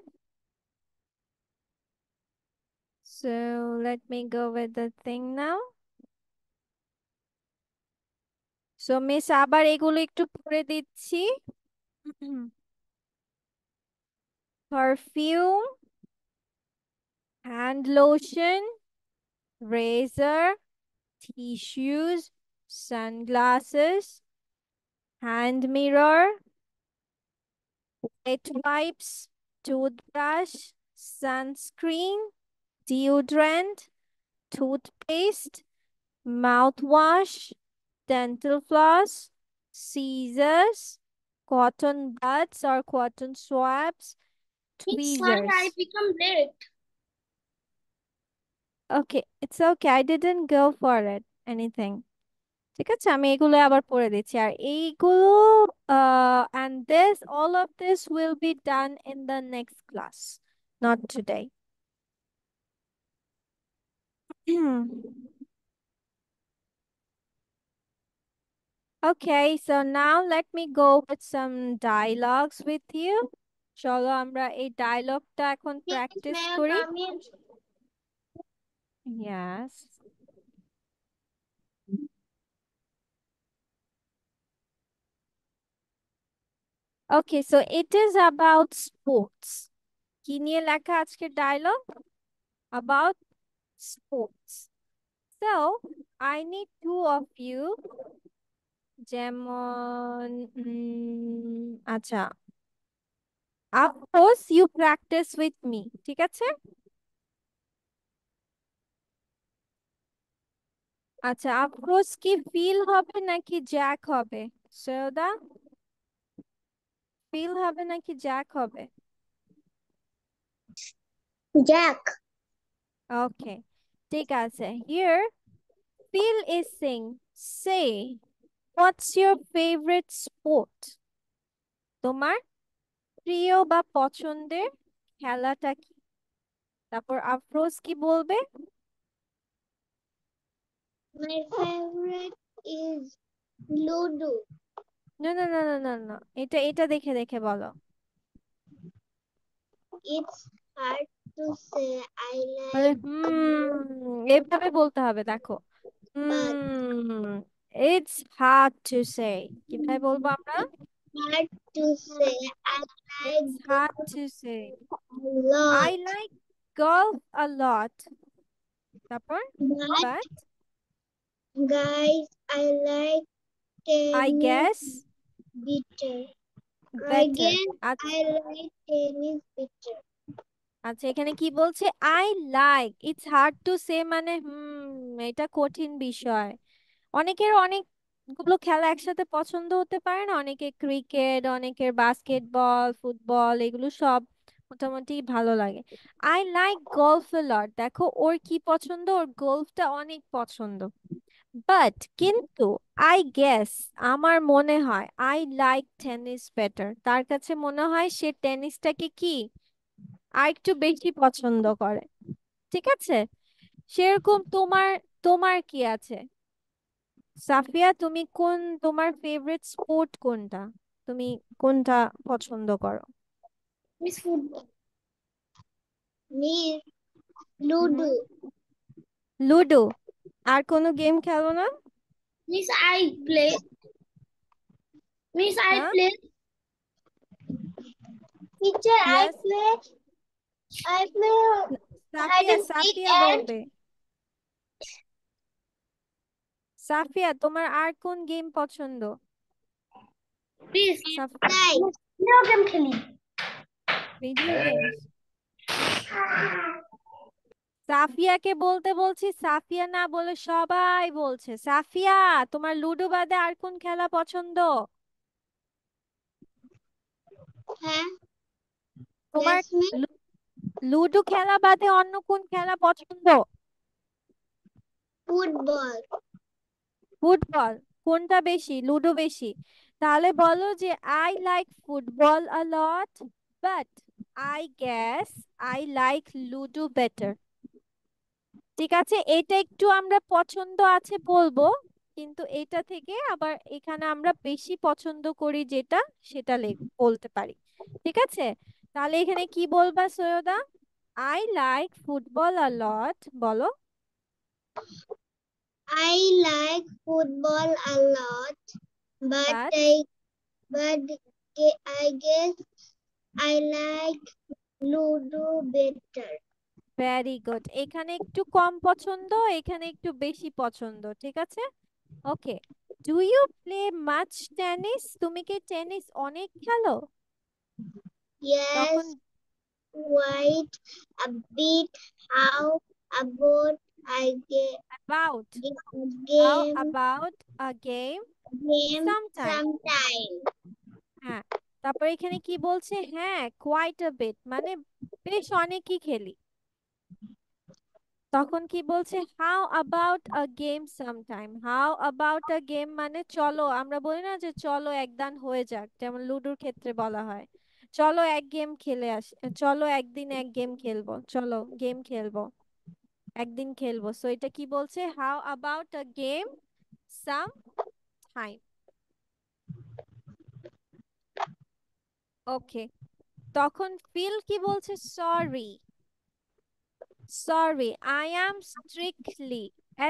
so let me go with the thing now. So miss আবার এগুলো একটু পড়ে দিচ্ছি। Perfume, hand lotion, razor, tissues, sunglasses, hand mirror, wet wipes, toothbrush, sunscreen, deodorant, toothpaste, mouthwash, dental floss, scissors, cotton buds or cotton swabs, Miss, sorry, I tweezers. become late. Okay, it's okay. I didn't go for it. Anything. ঠিক আছে, আমি এগুলো আবার পড়ে দিচ্ছি। আর এইগুলো and this, all of this will be done in the next class, not today. Okay, so now let me go with some dialogues with you. চলো আমরা এই ডায়লগটা এখন Miss, প্র্যাকটিস may I করি। come in? Yes. Okay, so it is about sports. কি নিয়ে লেখা আজকের dialogue? About sports. So, I need two of you. যেমন আচ্ছা, Afroz, you practice with me. ঠিক আছে? আচ্ছা, আফরোজ কি ফিল হবে নাকি জ্যাক হবে? সৈয়দা, ফিল হবে নাকি জ্যাক হবে? Jack. ওকে, ঠিক আছে। Here, Phil is saying, say, what's your favorite sport? তোমার প্রিয় বা পছন্দের খেলাটা কি? তারপর আফরোজ কি বলবে? My favorite is Ludo. না না না না না না, এটা এটা দেখে দেখে বলো। It's hard to say. I মানে like এভাবে বলতে হবে, দেখো। but it's hard to say. কিভাবে বলবো আমরা? hard to say. I like It's hard golf to say. a lot. I like golf a lot. তারপর But but guys, I like I tennis guess better. I better. guess আচ্ছা I like tennis better. আচ্ছা, এখানে কি বলছে? I like, it's hard to say মানে এটা কঠিন বিষয়। অনেকের অনেকগুলো খেলা একসাথে পছন্দ হতে পারে না, অনেকে ক্রিকেট, অনেকের বাস্কেটবল, ফুটবল, এগুলো সব মোটামুটি ভালো লাগে। আই লাইক গলফ এ লট, দেখো ওর কি পছন্দ, ওর গলফটা অনেক পছন্দ। বাট কিন্তু আই গেস, আমার মনে হয়, আই লাইক টেনিস বেটার, তার কাছে মনে হয় সে টেনিসটাকে কি আর একটু বেশি পছন্দ করে। ঠিক আছে, সেরকম তোমার তোমার কি আছে? সাফিয়া, তুমি কোন, তোমার ফেভারিট স্পোর্ট কোনটা? তুমি কোনটা পছন্দ করো? Miss football. Miss হুম, Ludo. লুডো। আর কোনো গেম খেলো না? Miss I play. Miss I হ্যাঁ, play. Teacher, yes. I play hide Safia and seek Safia and বলবে। সাফিয়া, তোমার আর কোন গেম পছন্দ? Miss Safia, I video game খেলি। Video games. সাফিয়াকে বলতে বলছি, সাফিয়া না বলে সবাই বলছে। সাফিয়া, তোমার লুডো বাদে আর কোন খেলা পছন্দ? হ্যাঁ তোমার yes miss লুডো খেলা বাদে অন্য কোন খেলা পছন্দ? Football football. কোনটা বেশি? লুডো বেশি? তাহলে বলো যে I like football a lot, but I guess I like ludo better. ঠিক আছে, এটা একটু আমরা পছন্দ আছে বলবো, কিন্তু এটা থেকে আবার এখানে আমরা বেশি পছন্দ করি যেটা, সেটা বলতে পারি। ঠিক আছে, তাহলে এখানে কি বলবা সৈয়দা? আই লাইক ফুটবল আ লট, বলো। I like football a lot but but but I guess I like Ludo better. Very good, এখানে একটু কম পছন্দ, এখানে একটু বেশি পছন্দ। ঠিক আছে, okay. Do you play much tennis? তুমি কি টেনিস অনেক খেলো? তখন Yes, quite a bit. How about I about, how game about a game game sometime? sometime? হ্যাঁ, তারপর এখানে কি বলছে? হ্যাঁ, কোয়াইট আ বিট মানে বেশ অনেকই খেলি। তখন কি বলছে? How about a game sometime. How about a game মানে চলো, আমরা বলি না যে চলো একদান হয়ে যাক, যেমন লুডোর ক্ষেত্রে বলা হয় চলো এক গেম খেলে আসি, চলো একদিন এক গেম খেলবো, চলো গেম খেলবো, একদিন খেলবো। সো এটা কি বলছে? How about a game some time. Okay, তখন ফিল কি বলছে? Sorry, sorry, I am strictly,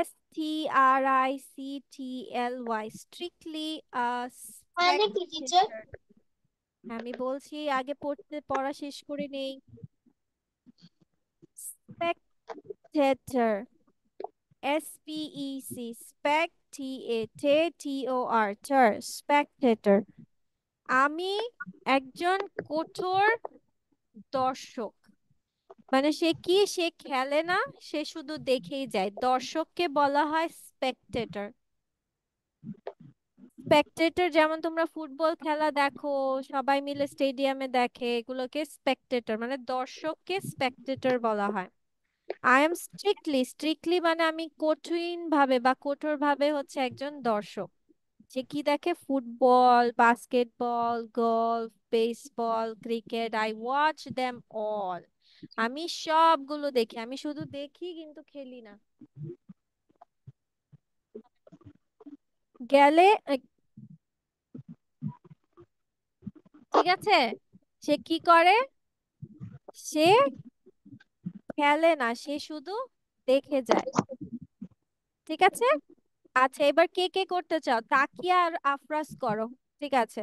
STRICTLY, strictly মানে কি টিচার? স্পেক্টেটর। আমি বলছি আগে পড়া শেষ করে নেই। Spectator, SPEC, spectator. আমি একজন কঠোর দর্শক। মানে সে কি, সে খেলে না, সে শুধু দেখেই যায়। দর্শককে বলা হয় স্পেকটেটর। স্পেকটেটর যেমন তোমরা ফুটবল খেলা দেখো, সবাই মিলে স্টেডিয়ামে দেখে, এগুলোকে স্পেকটেটর মানে দর্শককে স্পেকটেটর বলা হয়। আই এম স্ট্রিক্টলি, স্ট্রিক্টলি মানে আমি কঠিন ভাবে বা কঠোর ভাবে হচ্ছে একজন দর্শক। যে কি দেখে? Football, basketball, golf, baseball, cricket, I watch them all. আমি সবগুলো দেখি, আমি শুধু দেখি কিন্তু খেলি না। গেলে ঠিক আছে, সে কি করে? সে খেলে না, সে শুধু দেখে যায়। ঠিক আছে, আচ্ছা এবার কে কে করতে চাও? তাকিয়া আর আফরাজ করো। ঠিক আছে,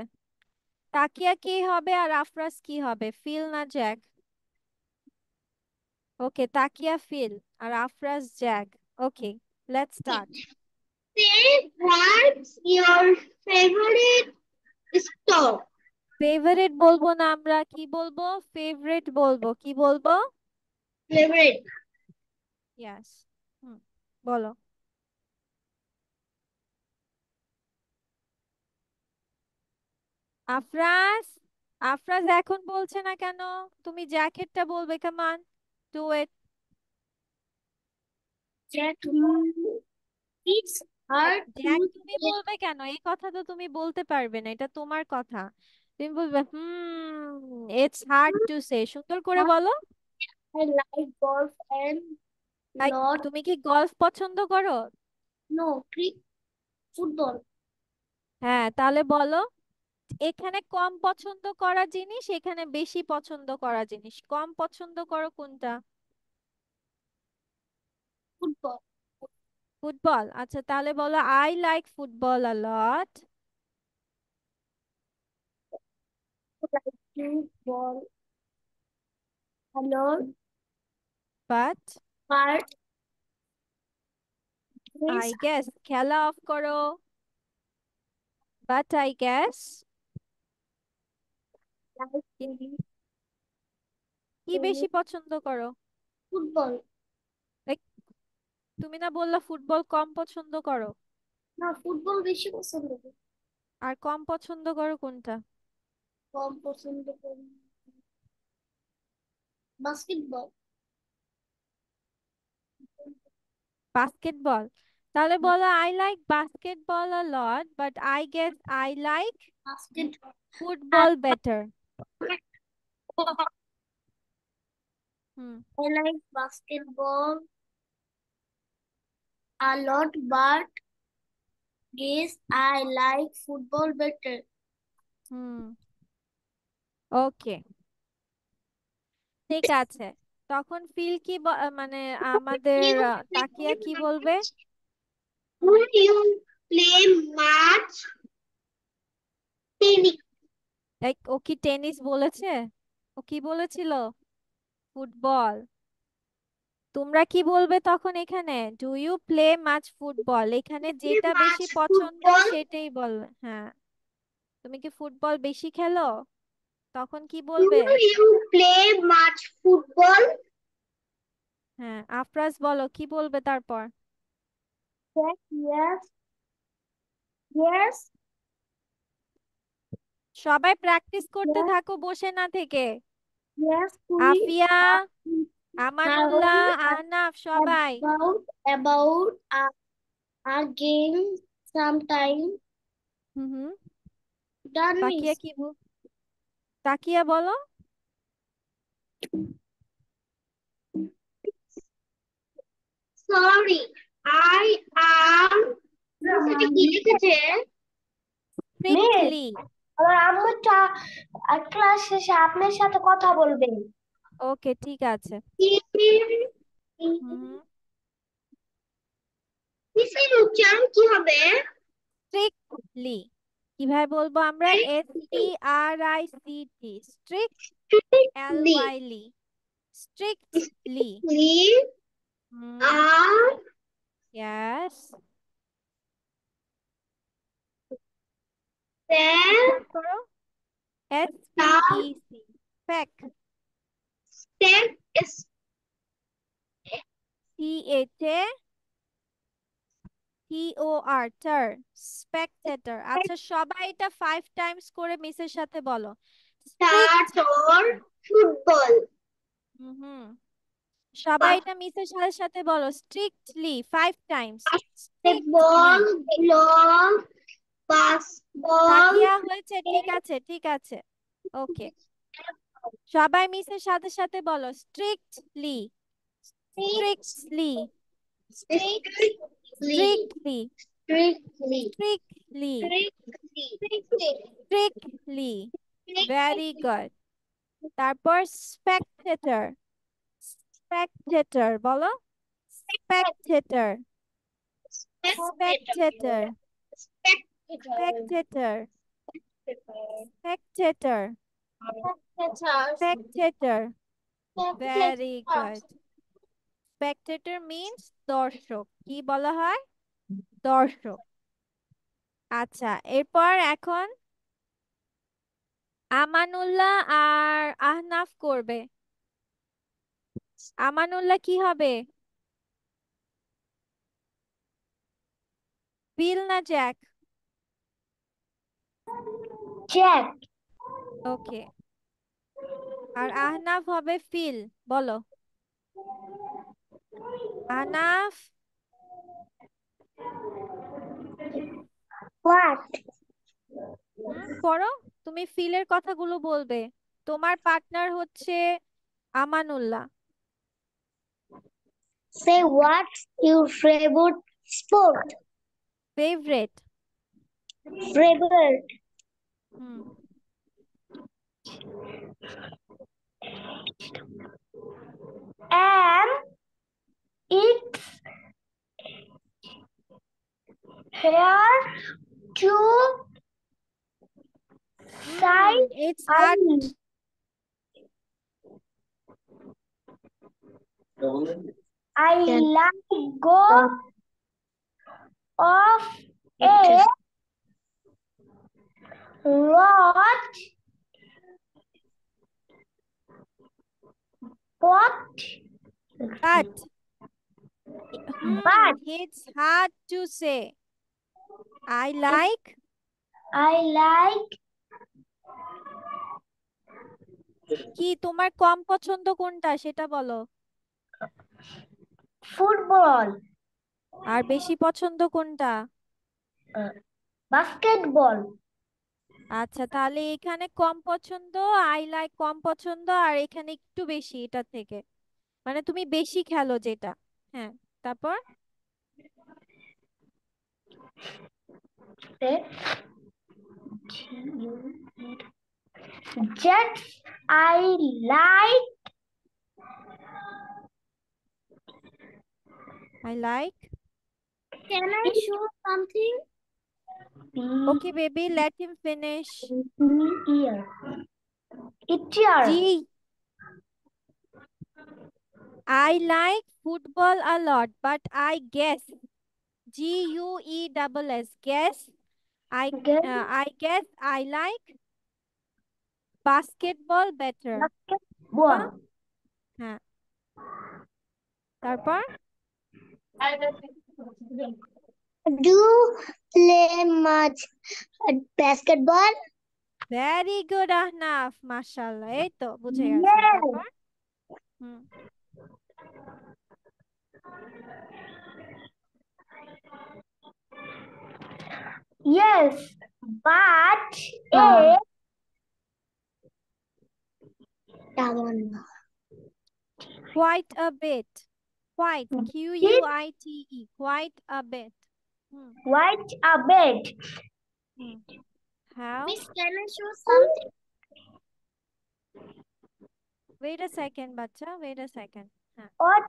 তাকিয়া কি হবে আর আফরাজ কি হবে? ফিল না জ্যাক? ওকে, তাকিয়া ফিল আর Afraz Jack. Okay, let's start. Say what's your favorite store? Favourite বলবো না, আমরা কি বলবো? ফেভারিট বলবো। কি বলবো? Favorite. ইয়াস। হুম, বলো। আফরাজ, আফরাজ এখন বলছে না কেন? তুমি জ্যাকেটটা বলবে, কামান, do it. Jack, it's hard Jack to তুমি say. বলবে কেন? এই কথা তো তুমি বলতে পারবে না, এটা তোমার কথা। তুমি বলবে ইটস হার্ড টু সে। সুন্দর করে বলো। I like golf and তাই, lot. তুমি কি গলফ পছন্দ করো? No, football. হ্যাঁ, তাহলে বলো। এখানে কম পছন্দ করা জিনিস, এখানে বেশি পছন্দ করা জিনিস। কম পছন্দ করো কোনটা? Football. ফুটবল। আচ্ছা তাহলে বলো, I like football a lot, I like to ball a lot, but but I yes, guess. খেলা অফ করো। But I guess I like কি to বেশি পছন্দ করো? football. এই, তুমি না বললা ফুটবল কম পছন্দ করো? না, ফুটবল বেশি পছন্দ করি। আর কম পছন্দ করো কোনটা? কম পছন্দ করি বাস্কেটবল। বাস্কেটবল। তাহলে বলো, I like basketball a lot but I guess I like basket football better. Hmm. I like basketball a lot, but guess I like football better. হুম, ওকে, ঠিক আছে। তখন ফিল কি মানে আমাদের You তাকিয়া কি বলবে? হুম, would you play much tennis? ও কি tennis বলেছে? ও কি বলেছিল? ফুটবল। তোমরা কি বলবে তখন এখানে? Do you play much football? এখানে Play যেটা বেশি much পছন্দ football? সেটাই বলবে। হ্যাঁ, তুমি কি ফুটবল বেশি খেলো? তখন কি Do বলবে? you play much football? হ্যাঁ, আফরাজ বলো কি বলবে তারপর? Yes, yes, yes, সবাই প্র্যাকটিস করতে yes, থাকো বসে না থেকে। yes. We Afia, are Amanullah, now Ahnaf, সবাই। about a game sometime hmm hmm, done Takiya miss. কি তাকিয়া বলো। Sorry, I am. সেটা কি লিখেছে? Miss, strictly. আমার আম্মু ক্লাস শেষে আপনার সাথে কথা বলবে। ওকে, ঠিক আছে। হুম। উচ্চারণ কি হবে? স্ট্রিক্টলি কিভাবে বলবো আমরা? STRICT, strict, Strictly. LYলি, strictly. Strictly. Hmm, R. Yes. Then. উচ্চারণ করো। SPEC, spec. Step is THATOR, tor, spectator. আচ্ছা, সবাই এটা 5 টাইমস করে মিসের সাথে বলো। Strict. start or football. Hmm, সবাই এটা মিসের সাথে সাথে বলো। Strictly 5 times. Strictly. Basketball, glove, basketball, তাকিয়া হয়েছে, ঠিক আছে, ঠিক আছে। ওকে, সবাই মিসের সাথে সাথে বলো। Strictly, strictly, strictly, strictly, strictly, strictly, strictly, strictly. Very good. তারপর স্পেকটেটর, স্পেকটেটর বলো। Spectator, Spectator, Spectator, Spectator, Spectator. Very good. Spectator means দর্শক। কি বলা হয়? দর্শক। আচ্ছা, এরপর এখন আমানুল্লাহ আর আহনাফ করবে। আমানুল্লাহ কি হবে? বিল না জ্যাক? Jack. ওকে। আর আহনাফ হবে ফিল। বলো। আহনাফ। What? পড়ো। তুমি ফিলের কথাগুলো বলবে। তোমার পার্টনার হচ্ছে Amanullah. Say what's your favorite sport? Favourite. Favorite. Hmm. And it's here to side. It's I hard. like go of a lot. What? But But it's hard to say. I like. I like কি তোমার কম পছন্দ কোনটা সেটা বলো। football, আর বেশি পছন্দ কোনটা? basketball, আচ্ছা, তাহলে এখানে কম পছন্দ, আই লাইক কম পছন্দ, আর এখানে একটু বেশি এটা থেকে, মানে তুমি বেশি খেলো যেটা। হ্যাঁ, তারপর? jets. I like I like. Can I show something? Okay baby, let him finish. Ear. It's your. G, I like football a lot, but I guess, GUESS, guess, Okay. I guess I like basketball better. বা, Basketball. হ্যাঁ, তারপর? Do play much basketball? Very good Ahnaf, মাশাআল্লাহ, এই তো বুঝে গেছে। Yes. তারপর? হুম। Yes. But a Quite a bit. Quite, QUITE, quite a bit. Hmm, quite a bit. Hmm. How? Miss, can I show something? Wait a second, bacha. Wait a second. What?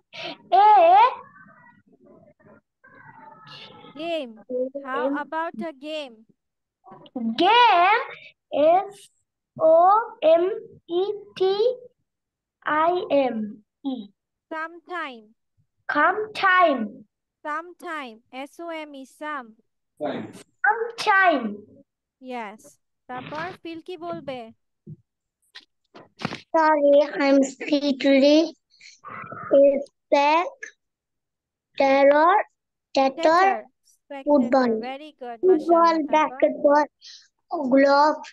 A Game. How about a game? game is SOMETIME. Sometime. Come time. Sometime. SOME. Some. Sometime. Yes. তারপর feel কি বলবে? Sorry, I'm sleepy. Is back. Terror. Tetter. Tetter. Football. Spectator. Very good. Football, Mashallah. তারপর basketball, gloves,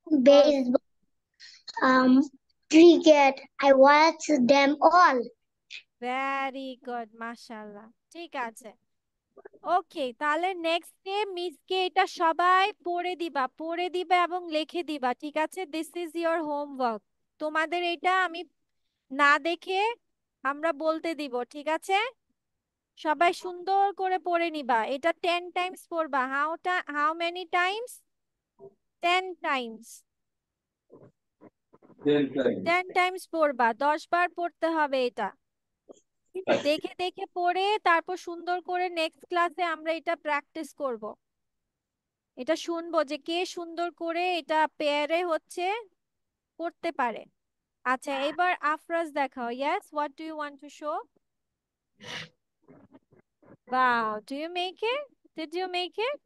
golf. baseball, cricket. I watch them all. Very good, মাশাআল্লাহ। ঠিক আছে, ওকে। তাহলে next day মিসকে এটা সবাই পড়ে দিবা এবং লিখে দিবা, ঠিক আছে? This is your homework. তোমাদের এটা আমি না দেখে আমরা বলতে দিব, ঠিক আছে? সবাই সুন্দর করে পড়ে নিবা। এটা 10 টাইমস পড়বা। How many Times? 10 Times. 10 Times পড়বা, 10 বার পড়তে হবে এটা। দেখে দেখে পড়ে তারপর সুন্দর করে নেক্সট ক্লাসে আমরা এটা প্র্যাকটিস করব। এটা শুনবো যে কে সুন্দর করে এটা পেয়ারে হচ্ছে করতে পারে। আচ্ছা, এবার আফরাজ দেখাও। Yes, what do you want to show? Wow, do you make it? Did you make it?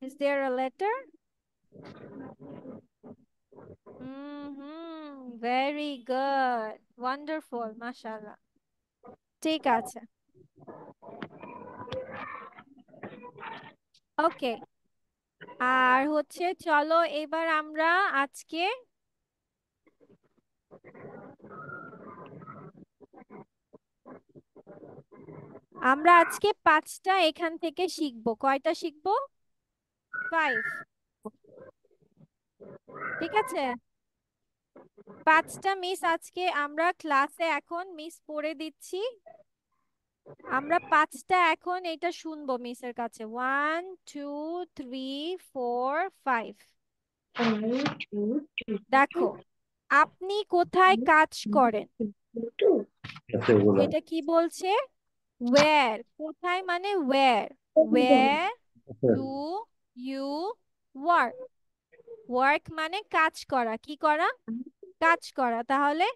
Is there a letter? Very good. Wonderful. Mashallah. ঠিক আছে। ওকে, আর হচ্ছে চলো এবার আমরা আজকে পাঁচটা এখান থেকে শিখবো। কয়টা শিখবো? 5। ঠিক আছে, পাঁচটা মিস আজকে আমরা ক্লাসে এখন মিস পড়ে দিচ্ছি। আমরা পাঁচটা এখন এটা শুনবো মিসের কাছে। 1 2 3 4 5। দেখো, আপনি কোথায় কাজ করেন? এটা কি বলছে? ওয়্যার। কোথায় মানে where. Where do you work? Work মানে কাজ করা। কি করা? কাজ করা। তাহলে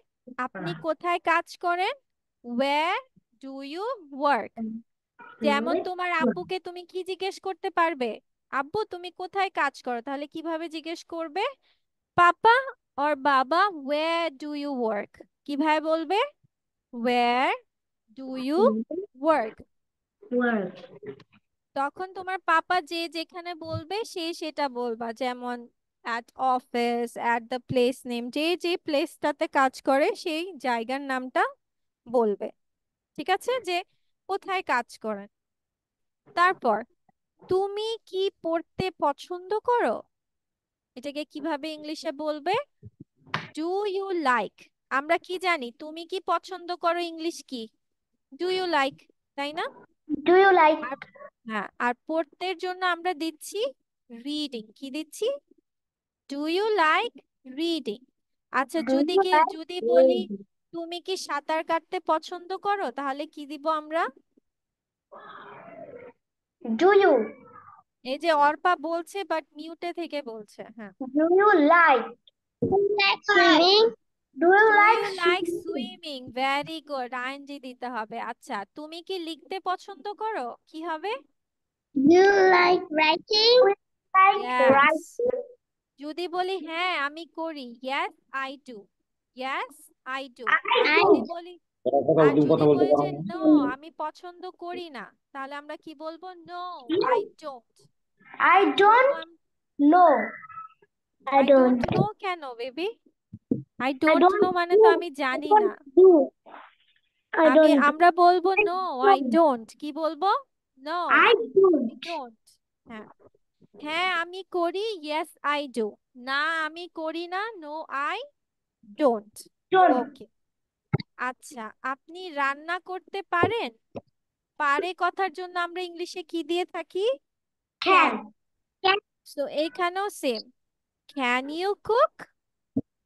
আপনি কোথায় কাজ করেন? Where do you work? যেমন তোমার আব্বুকে তুমি কি জিজ্ঞেস করতে পারবে? আব্বু তুমি কোথায় কাজ করো? তাহলে কিভাবে জিজ্ঞেস করবে? পাপা অর বাবা, ওয়্যার ডু ইউ ওয়ার্ক? কিভাবে বলবে? Where do you work? তখন তোমার পাপা যে যেখানে বলবে সে সেটা বলবা। যেমন at office, at the place name, যে যে প্লেসটাতে কাজ করে সেই জায়গার নামটা বলবে। ঠিক আছে, যে কোথায় কাজ করেন। তারপর তুমি কি পড়তে পছন্দ করো? এটাকে কিভাবে ইংলিশে বলবে? Do you like? আমরা কি জানি তুমি কি পছন্দ করো, ইংলিশ কি? ডু ইউ লাইক, তাই না? Do you like? আর হ্যাঁ, আর পড়তের জন্য আমরা দিচ্ছি রিডিং। কি দিচ্ছি? Do you like reading? আচ্ছা, Do you like যদি বলি reading? তুমি কি সাঁতার কাটতে পছন্দ করো, তাহলে কি দিব আমরা? Do you? এই যে অর্পা বলছে বাট মিউটে থেকে বলছে। হ্যাঁ, Do you like? Do you like swimming? Do you do like you like swimming? Swimming? Very good, ING দিতে হবে। আচ্ছা, তুমি কি লিখতে পছন্দ করো? কি হবে? Do you like writing? Do you like yes. writing? যদি বলি হ্যাঁ আমি করি, yes I do. Yes I do. আর I যদি do. বলি তুমি কথা বলতে পারো যে না? নো আমি পছন্দ করি না, তাহলে আমরা কি বলবো? No I don't. I কি বলবো? don't know. I I don't don't. Know কেন baby? I I don't know don't মানে তো do. আমি I জানি না। don't do. I don't do. আমরা বলবো I no I don't. Don't. কি বলবো? No I I don't. Don't. হ্যাঁ, হ্যাঁ আমি করি, ইয়েস আই ডু। না আমি করি না, নো আই ডোন্ট। Don't. ওকে, আচ্ছা, আপনি রান্না করতে পারেন? পারে কথার জন্য আমরা ইংলিশে কি দিয়ে থাকি? ক্যান। Can. Can. সো এইখানেও same. Can you cook?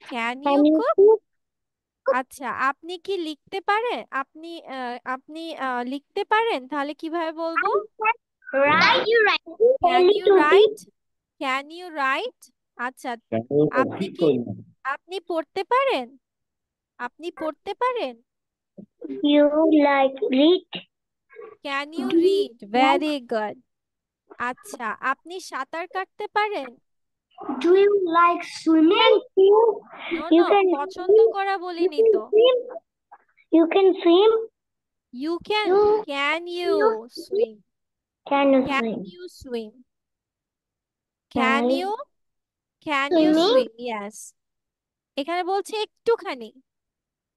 Can you Can you cook? cook? আচ্ছা, আপনি কি লিখতে পারেন? আপনি লিখতে পারেন? তাহলে কিভাবে বলবো? Write. You write. Can Tell it you to me. Write? Can you write? আচ্ছা, আপনি কি আপনি পড়তে পারেন? আপনি পড়তে পারেন? You like read. Can you Do you read? like? ভেরি গুড। আচ্ছা, আপনি সাঁতার কাটতে পারেন? Do you like swimming? You. No You no, can পছন্দ swim. করা You বলিনি can তো। swim. You can swim. You can, You. Can you You. Swim? Can you can swim? You swim? Can Can you, you can you swimming? Swim? Yes. এখানে বলছে একটুখানি,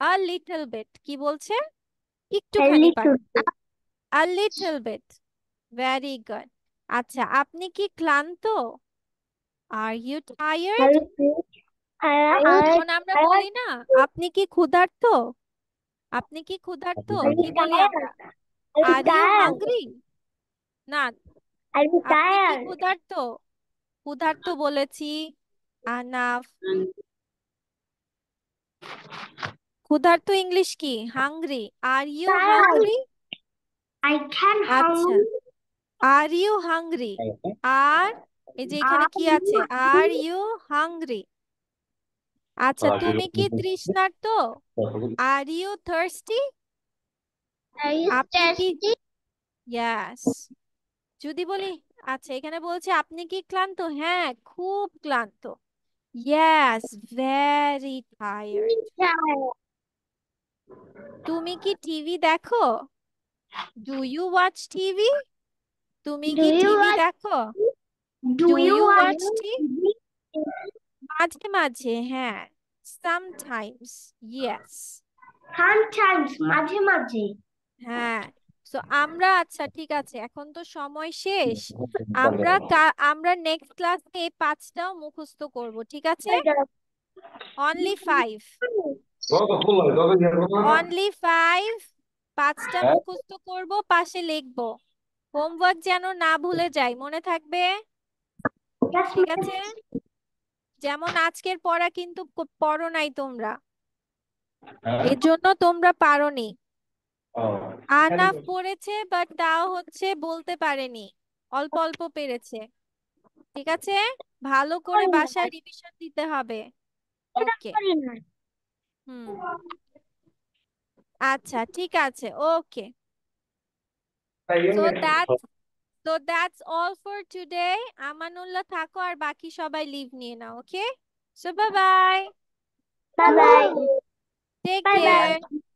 a little bit. কি বলছে? A একটুখানি little পারে। bit. A little bit. Very গুড। আচ্ছা, আপনি কি ক্লান্ত? Are you tired? Are you good? Are, যেমন আমরা are, বলি না, আপনি কি ক্ষুধার্ত? আপনি কি ক্ষুধার্ত? are কি you বলি আমরা? tired? Are you are you tired? Hungry? না। Are you আপনি কি tired? ক্ষুধার্ত? ক্ষুধার্ত বলেছি। আনাফ। ক্ষুধার্ত ইংলিশ কি? Hungry. Are you Tired. Hungry? I can আচ্ছা, hungry. Are you hungry? আর এই যে এখানে Are কি you আছে? আর hungry? You hungry? আচ্ছা, তুমি কি তৃষ্ণার্ত? Are you thirsty? Are you আপনি কি, thirsty? ইয়াস। যদি বলি, আচ্ছা এখানে বলছে আপনি কি ক্লান্ত? হ্যাঁ, খুব ক্লান্ত। Yes, very tired. Tired. তুমি কি টিভি দেখো? Do you watch TV? তুমি Do কি you টিভি watch? দেখো? Do do you you watch watch TV? TV? মাঝে মাঝে, হ্যাঁ। Sometimes, yes. Sometimes, মাঝে মাঝে। হ্যাঁ। সো আমরা, আচ্ছা ঠিক আছে, এখন তো সময় শেষ। আমরা নেক্সট ক্লাসে এই পাঁচটাও মুখস্থ করব, ঠিক আছে? Only five. Only five. পাঁচটা মুখস্থ করব, পাশে লিখবো। হোমওয়ার্ক যেন না ভুলে যাই, মনে থাকবে? Yes, ঠিক miss. আছে? যেমন আজকের পড়া কিন্তু পড়ো নাই তোমরা, এর জন্য তোমরা পারোনি। আনাফ পড়েছে, বাট তাও হচ্ছে বলতে পারেনি, অল্প অল্প পেরেছে। ঠিক আছে, ভালো করে করি না, বাসায় রিভিশন দিতে হবে। এটা ওকে। করি না। হুম। আচ্ছা ঠিক আছে, okay. So that's So that's all for today. Amanullah থাকো, আর বাকি সবাই লিভ নিয়ে নাও, ওকে? So bye bye. Bye bye. Take Bye bye. care.